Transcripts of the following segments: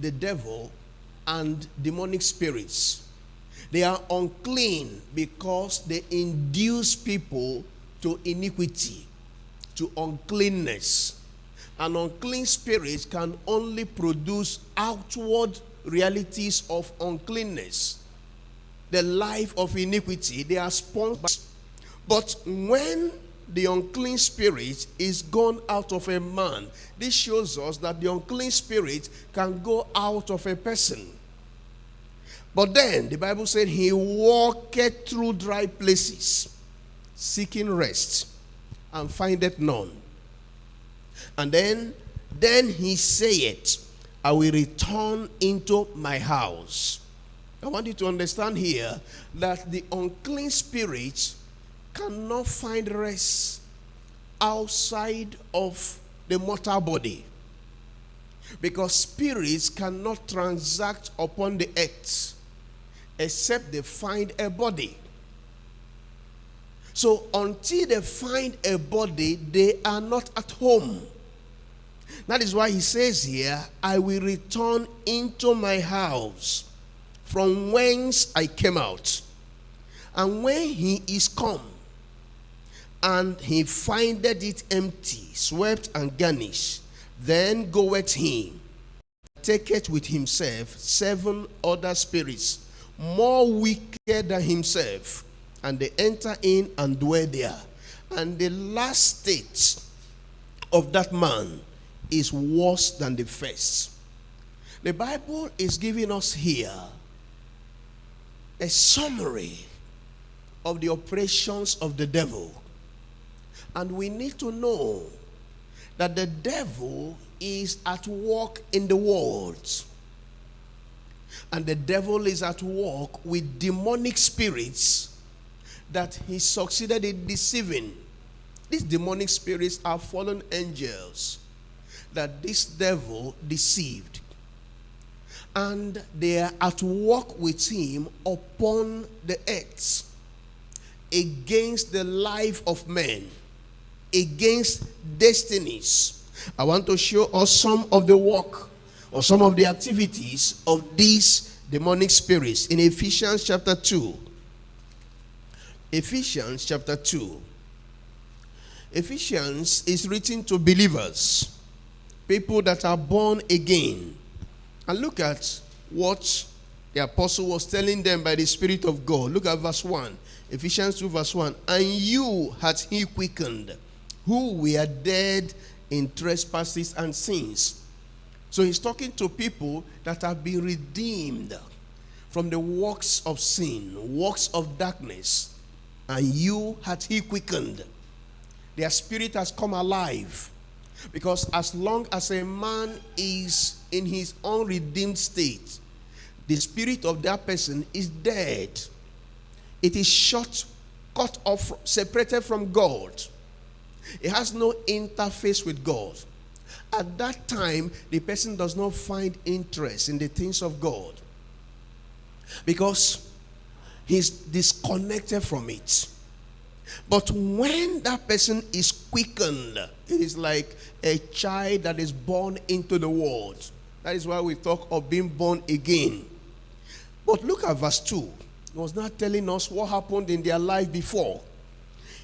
the devil and demonic spirits. They are unclean because they induce people to iniquity, to uncleanness. An unclean spirit can only produce outward realities of uncleanness, the life of iniquity. They are sponsored. But when the unclean spirit is gone out of a man, this shows us that the unclean spirit can go out of a person. But then the Bible said he walketh through dry places, seeking rest, and findeth none. And then he saith, I will return into my house. I want you to understand here that the unclean spirit cannot find rest outside of the mortal body, because spirits cannot transact upon the earth except they find a body. So until they find a body, they are not at home. That is why he says here, I will return into my house from whence I came out. And when he is come, and he findeth it empty, swept and garnished, then goeth he, taketh with himself 7 other spirits, more wicked than himself, and they enter in and dwell there. And the last state of that man is worse than the first. The Bible is giving us here a summary of the operations of the devil. And we need to know that the devil is at work in the world. And the devil is at work with demonic spirits that he succeeded in deceiving. These demonic spirits are fallen angels that this devil deceived. And they are at work with him upon the earth against the life of men, against destinies. I want to show us some of the work or some of the activities of these demonic spirits in Ephesians chapter 2. Ephesians chapter 2. Ephesians is written to believers, people that are born again. And look at what the apostle was telling them by the Spirit of God. Look at verse 1. Ephesians 2 verse 1. And you hath he quickened, who were dead in trespasses and sins. So he's talking to people that have been redeemed from the works of sin, works of darkness. And you hath he quickened. Their spirit has come alive. Because as long as a man is in his unredeemed state, the spirit of that person is dead. It is cut off, separated from God. It has no interface with God. At that time, the person does not find interest in the things of God, because he's disconnected from it. But when that person is quickened, it is like a child that is born into the world. That is why we talk of being born again. But look at verse 2. He was not telling us what happened in their life before.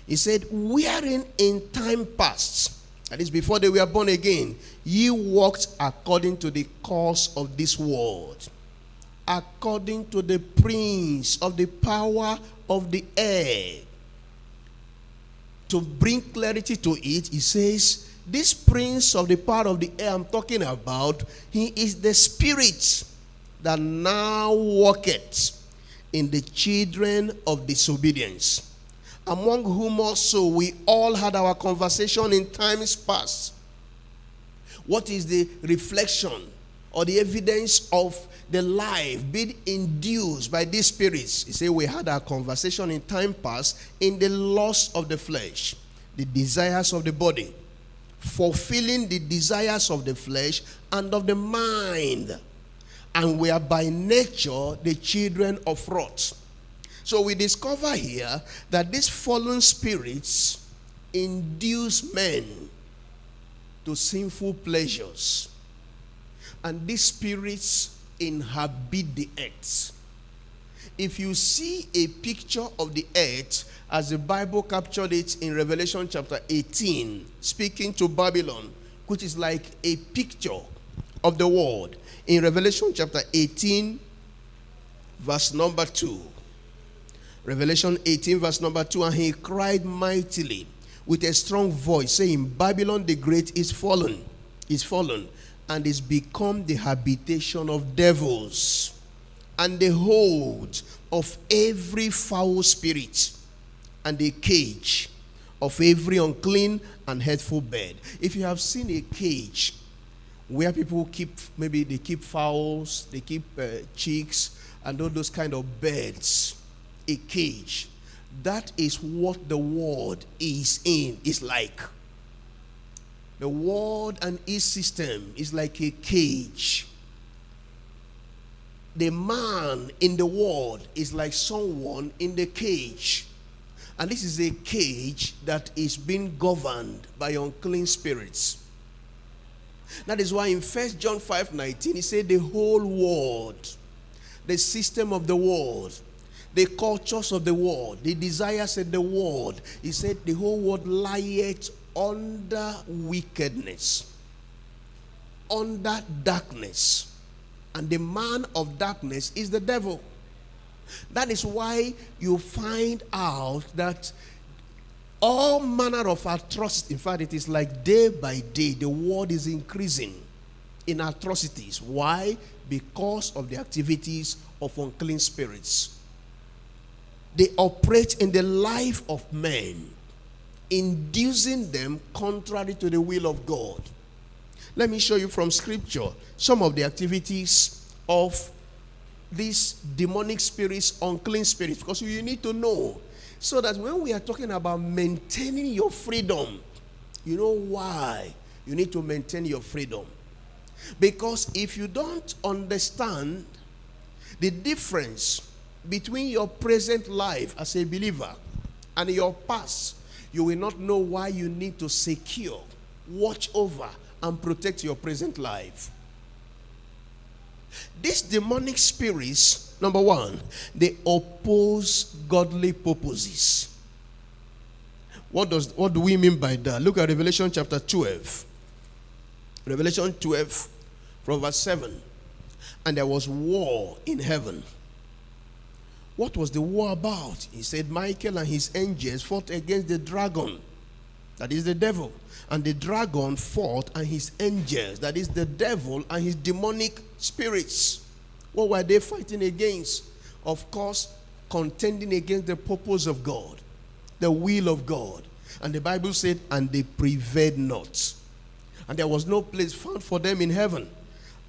He said, wherein in time past, that is before they were born again, ye walked according to the course of this world, according to the prince of the power of the air. To bring clarity to it, he says, this prince of the power of the air I'm talking about, he is the spirit that now walketh in the children of disobedience, among whom also we all had our conversation in times past. What is the reflection or the evidence of the life being induced by these spirits? He said, we had our conversation in time past in the lust of the flesh, the desires of the body, fulfilling the desires of the flesh and of the mind. And we are by nature the children of wrath. So we discover here that these fallen spirits induce men to sinful pleasures. And these spirits inhabit the earth. If you see a picture of the earth as the Bible captured it in Revelation chapter 18, speaking to Babylon, which is like a picture of the world, in Revelation chapter 18, verse number 2. Revelation 18, verse number 2, and he cried mightily with a strong voice, saying, Babylon the great is fallen, and is become the habitation of devils, and the hold of every foul spirit, and the cage of every unclean and hurtful bird. If you have seen a cage where people keep, maybe they keep fowls, they keep chicks, and all those kind of birds, a cage, that is what the world is in. It's like the world and its system is like a cage. The man in the world is like someone in the cage. And this is a cage that is being governed by unclean spirits. That is why in 1 John 5:19, he said the whole world, the system of the world, the cultures of the world, the desires of the world, he said the whole world lieth under wickedness, under darkness. And the man of darkness is the devil. That is why you find out that all manner of atrocities, in fact, it is like day by day, the world is increasing in atrocities. Why? Because of the activities of unclean spirits. They operate in the life of men, inducing them contrary to the will of God. Let me show you from scripture some of the activities of these demonic spirits, unclean spirits, because you need to know, so that when we are talking about maintaining your freedom, you know why you need to maintain your freedom. Because if you don't understand the difference between your present life as a believer and your past, you will not know why you need to secure, watch over, and protect your present life. These demonic spirits, number one, they oppose godly purposes. What do we mean by that? Look at Revelation chapter 12. Revelation 12 from verse 7. And there was war in heaven. What was the war about? He said Michael and his angels fought against the dragon, that is the devil. And the dragon fought and his angels, that is the devil and his demonic spirits. What were they fighting against? Of course, contending against the purpose of God, the will of God. And the Bible said, and they prevailed not. And there was no place found for them in heaven.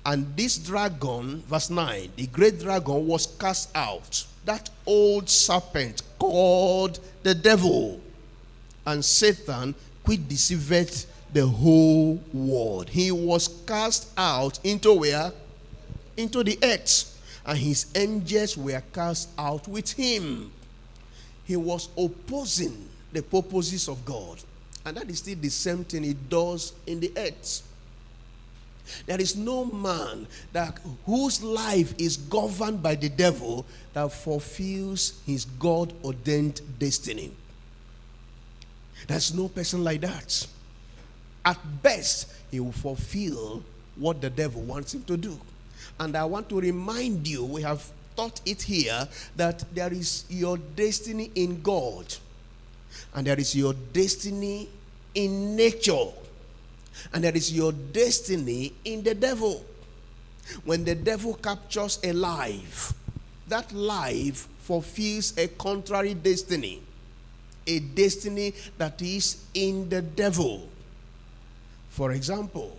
And this dragon, verse 9, the great dragon was cast out. That old serpent called the devil and Satan, which deceived the whole world. He was cast out into where? Into the earth. And his angels were cast out with him. He was opposing the purposes of God. And that is still the same thing he does in the earth. There is no man whose life is governed by the devil that fulfills his God-ordained destiny. There's no person like that. At best, he will fulfill what the devil wants him to do. And I want to remind you, we have taught it here, that there is your destiny in God. And there is your destiny in nature. And there is your destiny in the devil. When the devil captures a life, that life fulfills a contrary destiny. A destiny that is in the devil. For example,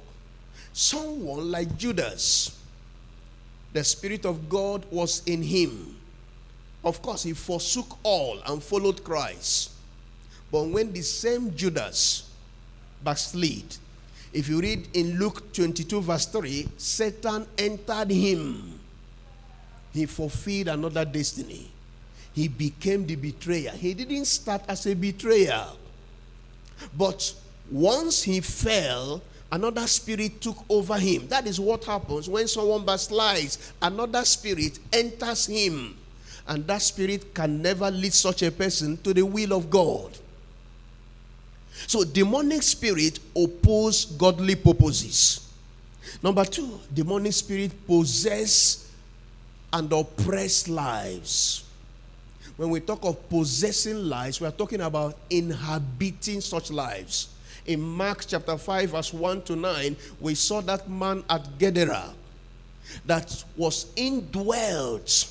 someone like Judas, the Spirit of God was in him. Of course, he forsook all and followed Christ. But when the same Judas backslid, if you read in Luke 22 verse 3, Satan entered him. He fulfilled another destiny. He became the betrayer. He didn't start as a betrayer. But once he fell Another spirit took over him. That is what happens when someone backslides. Another spirit enters him. And that spirit can never lead such a person to the will of God. So demonic spirit oppose godly purposes. Number two, demonic spirit possess and oppress lives. When we talk of possessing lives, we are talking about inhabiting such lives. In Mark chapter 5 verse 1 to 9, we saw that man at Gadara that was indwelt